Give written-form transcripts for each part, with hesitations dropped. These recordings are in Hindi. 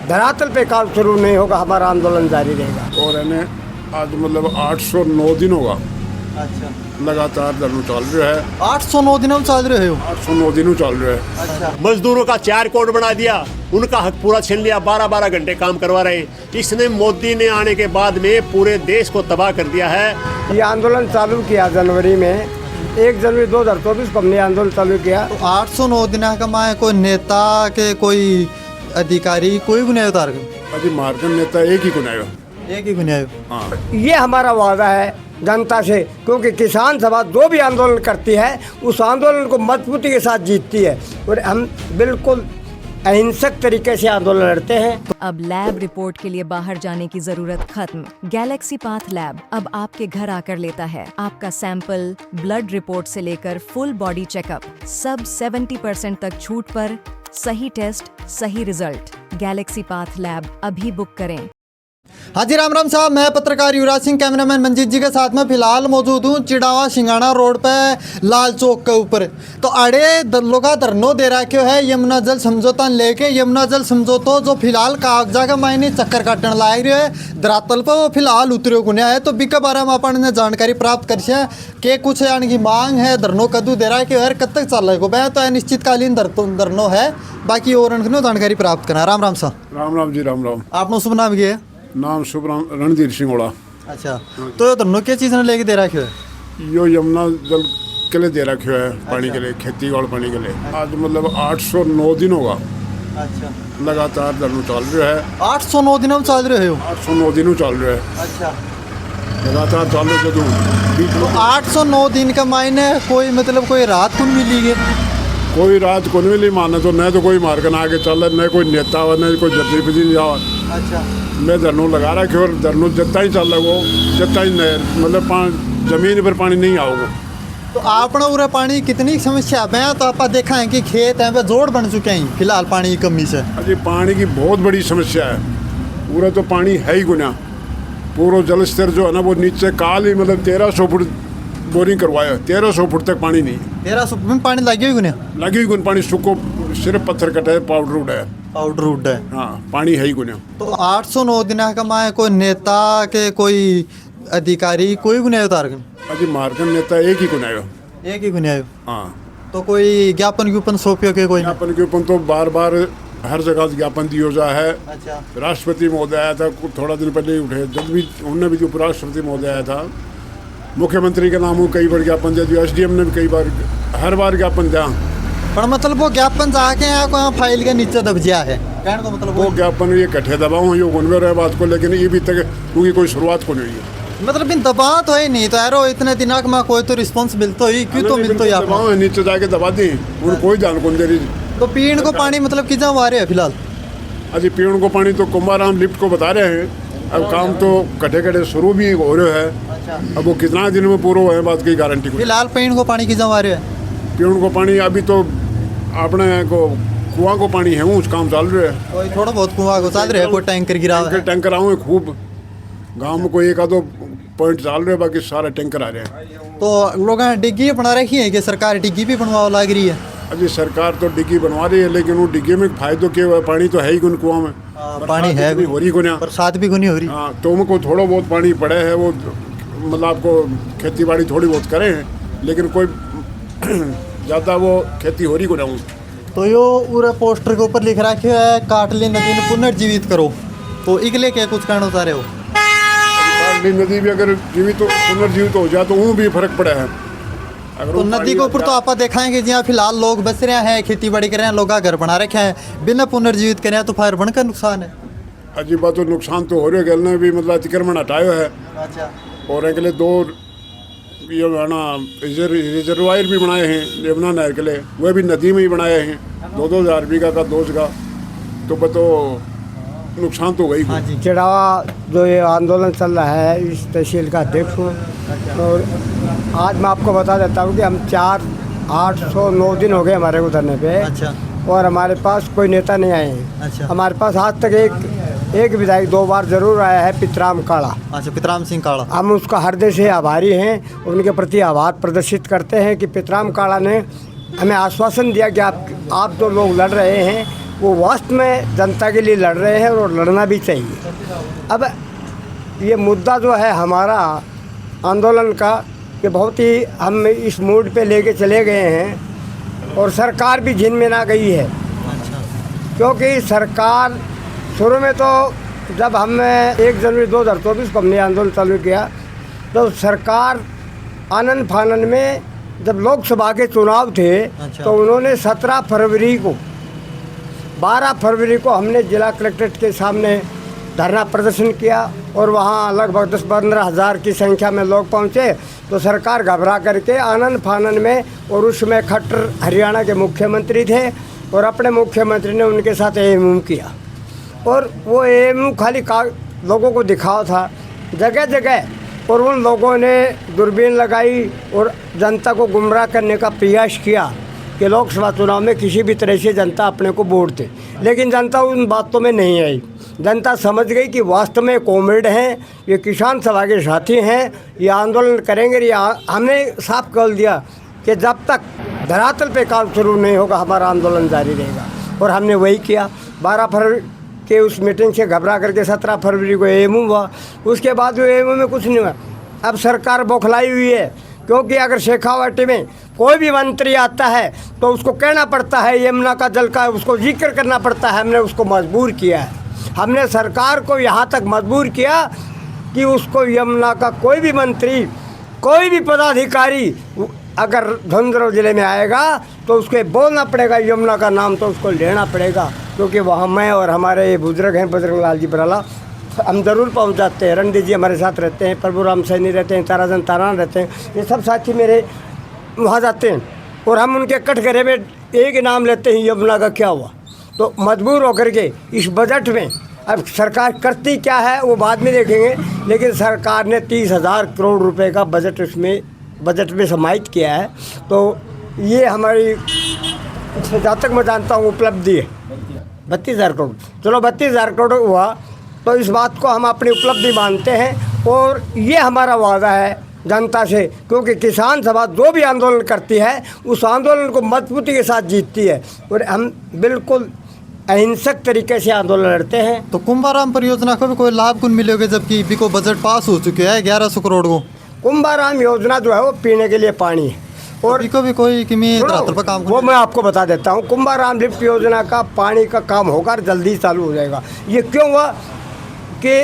धरातल पे काम शुरू नहीं होगा, हमारा आंदोलन जारी रहेगा। और इन्हें आज मतलब 809 दिन होगा अच्छा लगातार धरना चल रहा है। 809 दिनों में चल रहे हो। 809 दिन चल रहा है। अच्छा मजदूरों का 4 कोड बना दिया, उनका हक पूरा छीन लिया, 12-12 घंटे काम करवा रहे। इसने मोदी ने आने के बाद में पूरे देश को तबाह कर दिया है। ये आंदोलन चालू किया जनवरी में, 1 जनवरी 2024 को हमने आंदोलन चालू किया। तो 809 दिन का मैं कोई नेता के कोई अधिकारी कोई गुनाह उतार गए? अजी मार्गन नेता एक ही गुनाह एक ही गुनाह। हाँ ये हमारा वादा है जनता से, क्योंकि किसान सभा जो भी आंदोलन करती है उस आंदोलन को मजबूती के साथ जीतती है और हम बिल्कुल अहिंसक तरीके से आंदोलन लड़ते हैं। अब लैब रिपोर्ट के लिए बाहर जाने की जरूरत खत्म। गैलेक्सी पाथ लैब अब आपके घर आकर लेता है आपका सैंपल, ब्लड रिपोर्ट से लेकर फुल बॉडी चेकअप, सब 70% तक छूट पर। सही टेस्ट, सही रिजल्ट। गैलेक्सी पाथ लैब अभी बुक करें। हाँ जी, राम राम साहब, मैं पत्रकार युवराज सिंह, कैमरामैन मंजीत जी के साथ में फिलहाल मौजूद हूँ चिड़ावा सिंगाना रोड पे लाल चौक के ऊपर। तो अड़े लोग धरनो दे रखे है यमुना जल समझौता लेके। यमुना जल समझौता जो फिलहाल कागजा का मायने चक्कर काटने लाग रहे है, धरातल पर वो फिलहाल उतरे गुने है। तो बिके बारे में अपन ने जानकारी प्राप्त कर के कुछ यानी की मांग है, धरनो कदू दे रहा है, कब तक चल रहा है। तो अनिश्चितकालीन धरनो है, बाकी और जानकारी प्राप्त करना। राम राम साहब। राम राम जी, राम राम। आपने शुभ नाम ये? नाम शुभ राम रणधीर सिंह ओड़ा। अच्छा, तो ये धरनो क्या चीज़ ने लेके दे रखे है? यो यमुना जल के लिए दे रखे है, पानी के लिए, खेती और पानी के लिए। आज मतलब 809 दिन होगा अच्छा लगातार धरना चल रहा है। 809 दिनों में चल रहे हो? 809 दिन चल रहा है अच्छा, लगातार चल रहे। तो 809 दिन का मायने कोई मतलब कोई रात को मिली गई? कोई रात को नहीं मिली माने तो न तो कोई मार्गन आगे चल रहा, न कोई नेता हो, न कोई जल्दी जाओ। अच्छा, मैं धरनों लगा रखे और धरनों जितना ही चल रहा वो जितना ही मतलब जमीन पर पानी नहीं आओगे। तो आपने पूरा पानी कितनी समस्या है? तो आप देखा है कि खेत है वे जोड़ बन चुके हैं फिलहाल पानी की कमी से। अजी पानी की बहुत बड़ी समस्या है, पूरा तो पानी है ही गुना। पूरा जल स्तर जो है ना वो नीचे काल ही मतलब 1300 फुट बोरिंग करवाया, 1300 फुट तक पानी नहीं। 1300 फुट में पानी लगी हुई गुना? लगी हुई गुन पानी, सुखो सिर्फ पत्थर कटा है, पाउडर उड़ा है। पाउडर उड है। हाँ, पानी है ही गुना। तो 809 दिन का माए कोई नेता के कोई अधिकारी कोई गुनाह उतार गए? अजी मार्गन नेता एक ही गुना है। एक ही गुनाह? हाँ, तो कोई ज्ञापन सौंपियो के कोई? ज्ञापन के ऊपर तो बार बार हर जगह ज्ञापन दियो जा है। अच्छा, राष्ट्रपति महोदय आया था थोड़ा दिन पहले ही उठे, जब भी उन्होंने भी उपराष्ट्रपति महोदय आया था, मुख्यमंत्री के नाम कई बार ज्ञापन दे दिया, SDM ने भी कई बार, हर बार ज्ञापन दिया। पर मतलब वो ज्ञापन जाके यहाँ फाइल के नीचे दब गया है, कहने का मतलब वो ज्ञापन ये कट्ठे दबाओ ये गुनवे रहे बात को, लेकिन ये भी तक क्योंकि कोई शुरुआत को नहीं हुई है। मतलब इन दबाव तो है नहीं, तो यारो इतने दिन में कोई तो रिस्पॉन्स मिलता ही क्यों तो मिलता ही दबाओ है, नीचे जाके दबा दी, उनको कोई ध्यान कौन दे रही। तो पीण को पानी मतलब कितना आ रहे हैं फिलहाल? अजी पीण को पानी तो कुंभाराम लिफ्ट को बता रहे हैं, अब काम तो कटे शुरू भी हो रहे है। अब वो कितना दिन में पूरा है बात की गारंटी को। फिलहाल पीण को पानी कितना आ रहे हैं? पीण को पानी अभी तो अपने को कुआं को पानी है, उस काम चल रहा है। कोई थोड़ा बहुत कुआं को चल रहा है, कोई टैंकर गिरा हुआ है? टैंकर आऊँ खूब, गाँव में कोई एक आधो पॉइंट चल रहे, बाकी सारे टैंकर आ रहे हैं। तो लोग डिग्गी बना रखी है कि सरकार डिग्गी भी बनवा लग रही है? अभी सरकार तो डिग्गी बनवा रही है, लेकिन वो डिग्गी में फायदो क्या हुआ, पानी तो है ही कुआं में, पानी है भी हो रही गुना, बरसात भी नहीं हो रही। हाँ, तो उनको थोड़ा बहुत पानी पड़े है, वो मतलब आपको खेती बाड़ी थोड़ी बहुत करें हैं, लेकिन कोई ज़्यादा वो खेती हो रही गुना। तो यो पूरा पोस्टर के ऊपर लिख रखे है काटली नदी ने पुनर्जीवित करो, तो इगले क्या कुछ कहना चाह रहे हो? काटली नदी भी अगर जीवित तो पुनर्जीवित हो जाए तो वो भी फर्क पड़ा है। अगर तो नदी के ऊपर तो आप दिखाएंगे जहाँ फिलहाल लोग बस रहे हैं, खेती बाड़ी कर रहे हैं, लोग घर बना रखे हैं, बिना पुनर्जीवित करें तो फिर बनकर नुकसान है। अजीब बात, तो नुकसान तो हो रहा है, गल ने भी मतलब अतिक्रमण हटाया है। अच्छा, और अगले 2 ये ना रिजर्वायर भी बनाए हैं यमुना नहर के लिए, वह भी नदी में ही बनाए हैं, 2-2 हज़ार बीघा का 2 जगह, तो बतो नुकसान तो गई। हाँ जी। चिड़ावा जो ये आंदोलन चल रहा है, इस तहसील का अध्यक्ष हूँ और आज मैं आपको बता देता हूँ कि हम 809 दिन हो गए हमारे उतरने पे। अच्छा, और हमारे पास कोई नेता नहीं आए हैं। अच्छा, हमारे पास आज तक एक विधायक 2 बार जरूर आया है, पितराम काड़ा। अच्छा, पितराम सिंह काड़ा। हम उसका हृदय से आभारी हैं, उनके प्रति आभार प्रदर्शित करते हैं कि पितराम काड़ा ने हमें आश्वासन दिया कि आप जो लोग लड़ रहे हैं वो वास्तव में जनता के लिए लड़ रहे हैं और लड़ना भी चाहिए। अब ये मुद्दा जो है हमारा आंदोलन का, कि बहुत ही हम इस मूड पे लेके चले गए हैं और सरकार भी झिनमिना गई है। क्योंकि सरकार शुरू में तो जब हमने 1 जनवरी 2024 को हमने आंदोलन चालू किया तो सरकार आनन फानन में, जब लोकसभा के चुनाव थे तो उन्होंने 17 फरवरी को 12 फरवरी को हमने जिला कलेक्ट्रेट के सामने धरना प्रदर्शन किया और वहाँ लगभग 10-15 हज़ार की संख्या में लोग पहुँचे। तो सरकार घबरा करके आनन फानन में, और उसमें खट्टर हरियाणा के मुख्यमंत्री थे और अपने मुख्यमंत्री ने उनके साथ एएमयू किया और वो एएमयू खाली लोगों को दिखावा था जगह जगह, और उन लोगों ने दूरबीन लगाई और जनता को गुमराह करने का प्रयास किया कि लोकसभा चुनाव में किसी भी तरह से जनता अपने को वोट दे। लेकिन जनता उन बातों में नहीं आई। जनता समझ गई कि वास्तव में कॉमरेड हैं, ये किसान सभा के साथी हैं, ये आंदोलन करेंगे। ये हमने साफ कह दिया कि जब तक धरातल पे काम शुरू नहीं होगा हमारा आंदोलन जारी रहेगा, और हमने वही किया। 12 फरवरी के उस मीटिंग से घबरा करके 17 फरवरी को एएमयू हुआ। उसके बाद वो एएमयू में कुछ नहीं हुआ। अब सरकार बौखलाई हुई है, क्योंकि अगर शेखावाटी में कोई भी मंत्री आता है तो उसको कहना पड़ता है यमुना का जल का, उसको जिक्र करना पड़ता है। हमने उसको मजबूर किया है, हमने सरकार को यहाँ तक मजबूर किया कि उसको यमुना का कोई भी मंत्री, कोई भी पदाधिकारी अगर झुंझुनू ज़िले में आएगा तो उसको बोलना पड़ेगा यमुना का नाम, तो उसको लेना पड़ेगा। क्योंकि वहाँ मैं और हमारे ये बुजुर्ग हैं बजरंग लाल जी बराला, हम ज़रूर पहुँच जाते हैं। रणदीप जी हमारे साथ रहते हैं, प्रभुराम सैनी रहते हैं, ताराजन तारान रहते हैं, ये सब साथी मेरे वहाँ जाते हैं और हम उनके कटघरे में एक ही नाम लेते हैं, यमुना का क्या हुआ। तो मजबूर होकर के इस बजट में, अब सरकार करती क्या है वो बाद में देखेंगे, लेकिन सरकार ने 30,000 करोड़ रुपए का बजट में समाहित किया है। तो ये हमारी, जहाँ तक मैं जानता हूँ, उपलब्धि है 32,000 करोड़। चलो 32,000 करोड़ हुआ तो इस बात को हम अपनी उपलब्धि मानते हैं और ये हमारा वादा है जनता से, क्योंकि किसान सभा जो भी आंदोलन करती है उस आंदोलन को मजबूती के साथ जीतती है और हम बिल्कुल अहिंसक तरीके से आंदोलन लड़ते हैं। तो कुंभाराम परियोजना को भी कोई लाभ कौन मिलेगा, जबकि इबी को बजट पास हो चुके हैं 1100 करोड़ को? कुंभाराम योजना जो है वो पीने के लिए पानी है और इको भी कोई किमी धरातल पर काम, वो मैं आपको बता देता हूँ। कुंभाराम लिफ्ट योजना का पानी का काम होगा, जल्दी चालू हो जाएगा। ये क्यों हुआ कि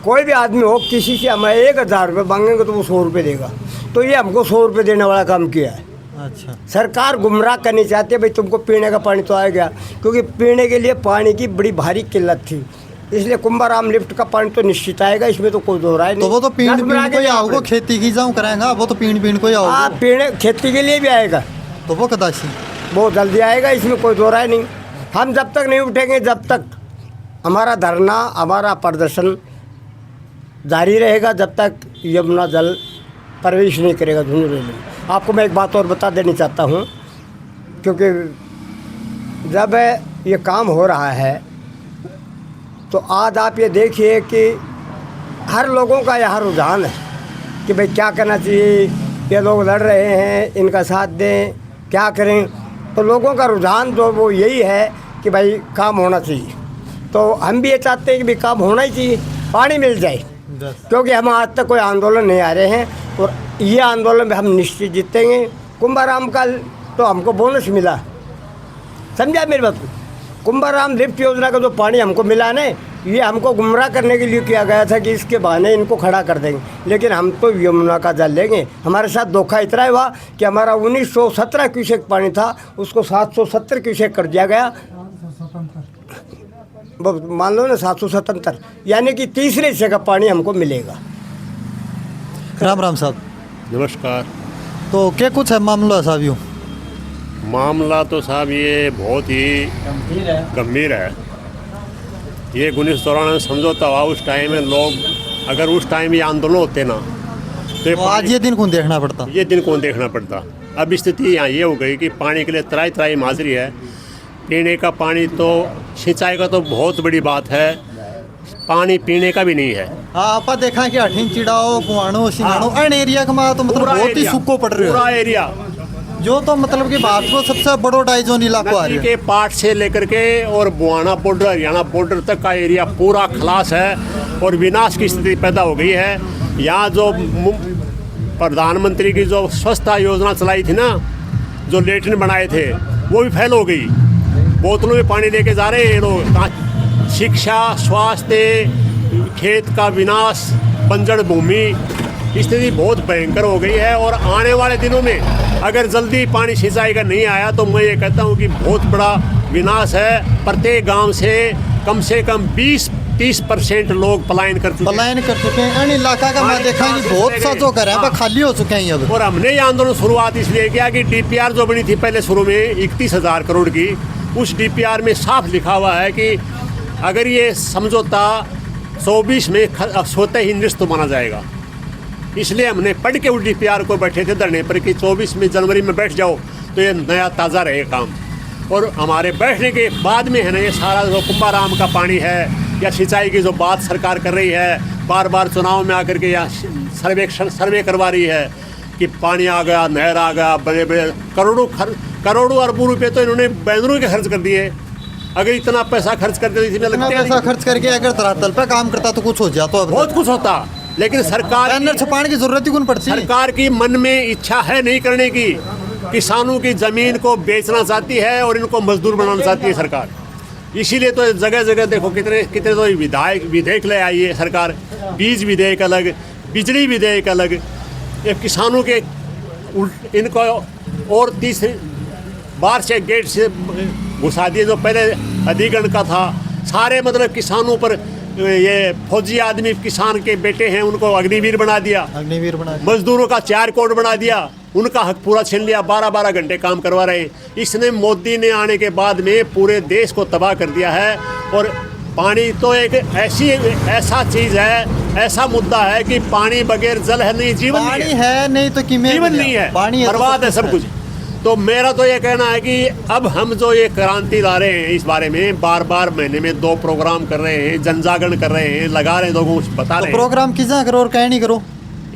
कोई भी आदमी हो, किसी से हमें 1,000 रुपये मांगेंगे तो वो 100 रुपये देगा, तो ये हमको 100 रुपये देने वाला काम किया है। अच्छा, सरकार गुमराह करनी चाहती है, भाई तुमको पीने का पानी तो आएगा, क्योंकि पीने के लिए पानी की बड़ी भारी किल्लत थी, इसलिए कुंभाराम लिफ्ट का पानी तो निश्चित आएगा, इसमें तो कोई दो राय नहीं। तो वो तो पीण को ही आओगे, खेती की जाऊँ कराएंगा, वो तो पीण को ही आओगे। हाँ, पीने खेती के लिए भी आएगा, तो वो कदाची बहुत जल्दी आएगा, इसमें कोई दो राय नहीं। हम जब तक नहीं उठेंगे, जब तक हमारा धरना, हमारा प्रदर्शन जारी रहेगा, जब तक यमुना जल प्रवेश नहीं करेगा झुंझुनू में। आपको मैं एक बात और बता देनी चाहता हूँ, क्योंकि जब ये काम हो रहा है तो आज आप ये देखिए कि हर लोगों का यहाँ रुझान है कि भाई क्या करना चाहिए, ये लोग लड़ रहे हैं, इनका साथ दें, क्या करें। तो लोगों का रुझान जो वो यही है कि भाई काम होना चाहिए। तो हम भी ये चाहते हैं कि भाई काम होना ही चाहिए, पानी मिल जाए, क्योंकि हम आज तक कोई आंदोलन नहीं आ रहे हैं और ये आंदोलन में हम निश्चित जीतेंगे। कुंभाराम का तो हमको बोनस मिला, समझा मेरी बात को। कुंभाराम लिफ्ट योजना का जो पानी हमको मिला ना, ये हमको गुमराह करने के लिए किया गया था कि इसके बहाने इनको खड़ा कर देंगे, लेकिन हम तो यमुना का जल लेंगे। हमारे साथ धोखा इतना हुआ कि हमारा 1917 क्यूसेक पानी था, उसको 770 क्यूसेक कर दिया गया, मान लो ना 777, यानी कि तीसरे हिस्से का पानी हमको मिलेगा। राम राम साहब, नमस्कार। तो क्या कुछ है मामला साहब? यूँ मामला तो साहब ये बहुत ही गंभीर है। ये 1994 समझौता हुआ, उस टाइम में लोग, अगर उस टाइम ये आंदोलन होते ना तो आज ये दिन कौन देखना पड़ता? ये दिन कौन देखना पड़ता। अब स्थिति यहाँ ये हो गई कि पानी के लिए तराई तराई माजरी है। पीने का पानी तो, सिंचाई का तो बहुत बड़ी बात है, पानी पीने का भी नहीं है। हाँ, आप देखा कि अठीन चिड़ाओ कुआणो सिंगाणो एन एरिया का तो मतलब बहुत ही सूखो पड़ रहा है। पूरा एरिया जो तो मतलब कि भारत को सबसे बड़ो डाइजोन इलाको आ नदी रही के है। पाट से लेकर के और बुआना बॉर्डर हरियाणा बॉर्डर तक का एरिया पूरा खलास है और विनाश की स्थिति पैदा हो गई है। यहाँ जो प्रधानमंत्री की जो स्वच्छता योजना चलाई थी ना, जो लेटरिन बनाए थे, वो भी फेल हो गई। बोतलों में पानी लेके जा रहे हैं ये लोग। शिक्षा, स्वास्थ्य, खेत का विनाश, बंजर भूमि, स्थिति बहुत भयंकर हो गई है। और आने वाले दिनों में अगर जल्दी पानी सिंचाई का नहीं आया तो मैं ये कहता हूँ कि बहुत बड़ा विनाश है। प्रत्येक गांव से कम 20-30% लोग पलायन कर चुके हैं। इन इलाका का मैं देखा नहीं, बहुत सा जो घर है वह खाली हो चुके हैं अब। और हमने ये आंदोलन शुरुआत इसलिए किया कि डीपीआर जो बनी थी पहले शुरू में 31,000 करोड़ की, उस डीपीआर में साफ लिखा हुआ है कि अगर ये समझौता 24 में स्वतः ही निरस्त माना जाएगा। इसलिए हमने पढ़ के उस डीपीआर को बैठे थे धरने पर कि 24 में जनवरी में बैठ जाओ तो ये नया ताज़ा रहेगा काम। और हमारे बैठने के बाद में है ना, ये सारा जो कुंभाराम का पानी है या सिंचाई की जो बात सरकार कर रही है, बार बार चुनाव में आकर के यहाँ सर्वे करवा रही है कि पानी आ गया, नहर आ गया, बड़े बड़े करोड़ों अरबों रुपए तो इन्होंने बैनरों के खर्च कर दिए। अगर इतना पैसा खर्च कर देते, इसमें लगता है पैसा खर्च करके अगर धरातल पे काम करता तो कुछ हो जाता, बहुत कुछ होता। लेकिन सरकार बैनर छुपाने की जरूरत ही कौन पड़ती है। सरकार की मन में इच्छा है नहीं करने की। किसानों की जमीन को बेचना चाहती है और इनको मजदूर बनाना चाहती है सरकार। इसीलिए तो जगह जगह देखो कितने तो विधेयक ले आई है सरकार। बीज विधेयक अलग, बिजली विधेयक अलग, ये किसानों के इनको और तीसरी बार से गेट से घुसा दिए। जो पहले अधिकरण का था, सारे मतलब किसानों पर ये फौजी आदमी किसान के बेटे हैं उनको अग्निवीर बना दिया, मजदूरों का 4 कोड बना दिया, उनका हक पूरा छीन लिया, 12-12 घंटे काम करवा रहे हैं। इसने मोदी ने आने के बाद में पूरे देश को तबाह कर दिया है। और पानी तो एक ऐसा चीज़ है, ऐसा मुद्दा है कि पानी बगैर जल है नहीं, जीवन पानी है नहीं तो जीवन नहीं है, पानी बर्बाद है सब कुछ। तो मेरा तो ये कहना है कि अब हम जो ये क्रांति ला रहे हैं, इस बारे में बार बार महीने में 2 प्रोग्राम कर रहे हैं, जन जागरण कर रहे हैं, लगा रहे हैं, लोगों को बता रहे हैं। प्रोग्राम किसा करो और कह नहीं करो।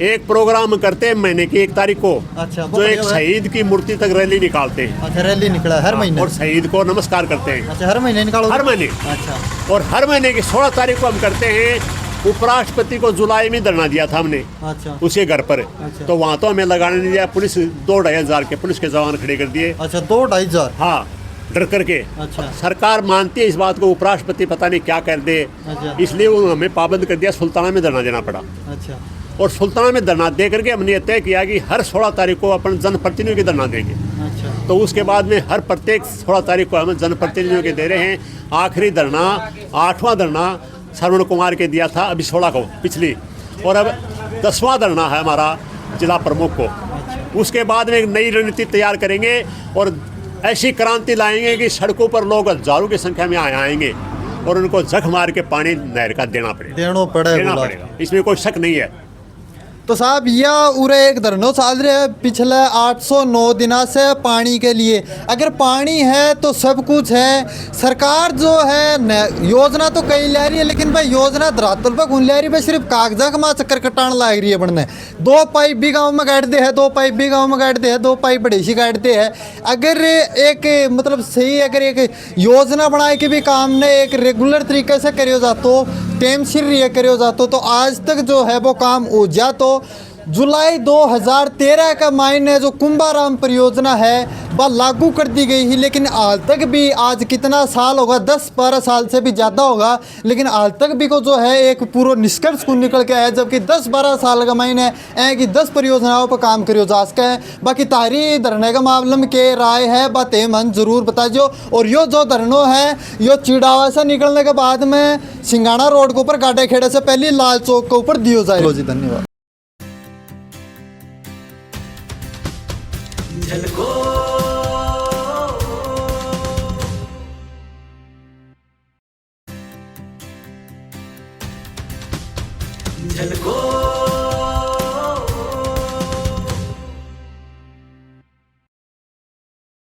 एक प्रोग्राम करते हैं महीने की 1 तारीख को। अच्छा, जो एक शहीद की मूर्ति तक रैली निकालते हैं। अच्छा, रैली निकला हर महीने और शहीद को नमस्कार करते हैं। अच्छा, हर महीने निकालो। हर महीने। अच्छा। और हर महीने की 16 तारीख को हम करते हैं। उपराष्ट्रपति को जुलाई में धरना दिया था हमने। अच्छा। उसके घर पर। अच्छा। तो वहाँ तो हमें लगाने नहीं दिया, पुलिस 2-2.5 हज़ार के पुलिस के जवान खड़े कर दिए। अच्छा, 2-2.5 हज़ार। हाँ, डर करके। अच्छा। सरकार मानती है इस बात को, उपराष्ट्रपति पता नहीं क्या कर दे। अच्छा। इसलिए वो हमें पाबंद कर दिया, सुल्ताना में धरना देना पड़ा। अच्छा। और सुल्ताना में धरना दे करके हमने तय किया कि हर 16 तारीख को अपन जनप्रतिनिधियों के धरना देंगे। अच्छा। तो उसके बाद में हर प्रत्येक 16 तारीख को हम जनप्रतिनिधियों के दे रहे हैं। आखिरी धरना 8वां धरना श्रवण कुमार के दिया था अभी 16 को पिछली, और अब 10वां धरना है हमारा जिला प्रमुख को। उसके बाद में एक नई रणनीति तैयार करेंगे और ऐसी क्रांति लाएंगे कि सड़कों पर लोग हजारों की संख्या में आएंगे और उनको जख मार के पानी नहर का देना पड़ेगा। इसमें कोई शक नहीं है। तो साहब यह उरे एक धरनो चल रहे है पिछले 809 दिना से पानी के लिए। अगर पानी है तो सब कुछ है। सरकार जो है योजना तो कई ले रही है, लेकिन भाई योजना धरातल पर कौन ले रही है? सिर्फ कागजा का चक्कर कटान लग रही है बनने। 2 पाइप भी गाँव में गाड़ दे है, 2 पाइप भी गाँव में गाड़ दे है, 2 पाइप बड़ेसी गाड़ दे है। अगर एक मतलब सही अगर एक योजना बनाए के भी काम ने एक रेगुलर तरीके से करियो जातो, टाइम सिर ये करियो जातो, तो आज तक जो है वो काम हो जातो। जुलाई 2013 का मायने जो कुंभाराम परियोजना है वह लागू कर दी गई ही, लेकिन हाल तक भी आज कितना साल होगा, 10-12 साल से भी ज़्यादा होगा, लेकिन हाल तक भी को जो है एक पूरा निष्कर्ष को निकल के आया। जबकि 10-12 साल का मायने है कि 10 परियोजनाओं पर काम करियो जा सके है। बाकी तारी धरने का मामले में के राय है बात मन जरूर बताइयो। और यो जो धरनो है यो चिड़ावा से निकलने के बाद में सिंगाना रोड के ऊपर गाड़े खेड़े से पहले लाल चौक के ऊपर दियो जाए। जी धन्यवाद। झलको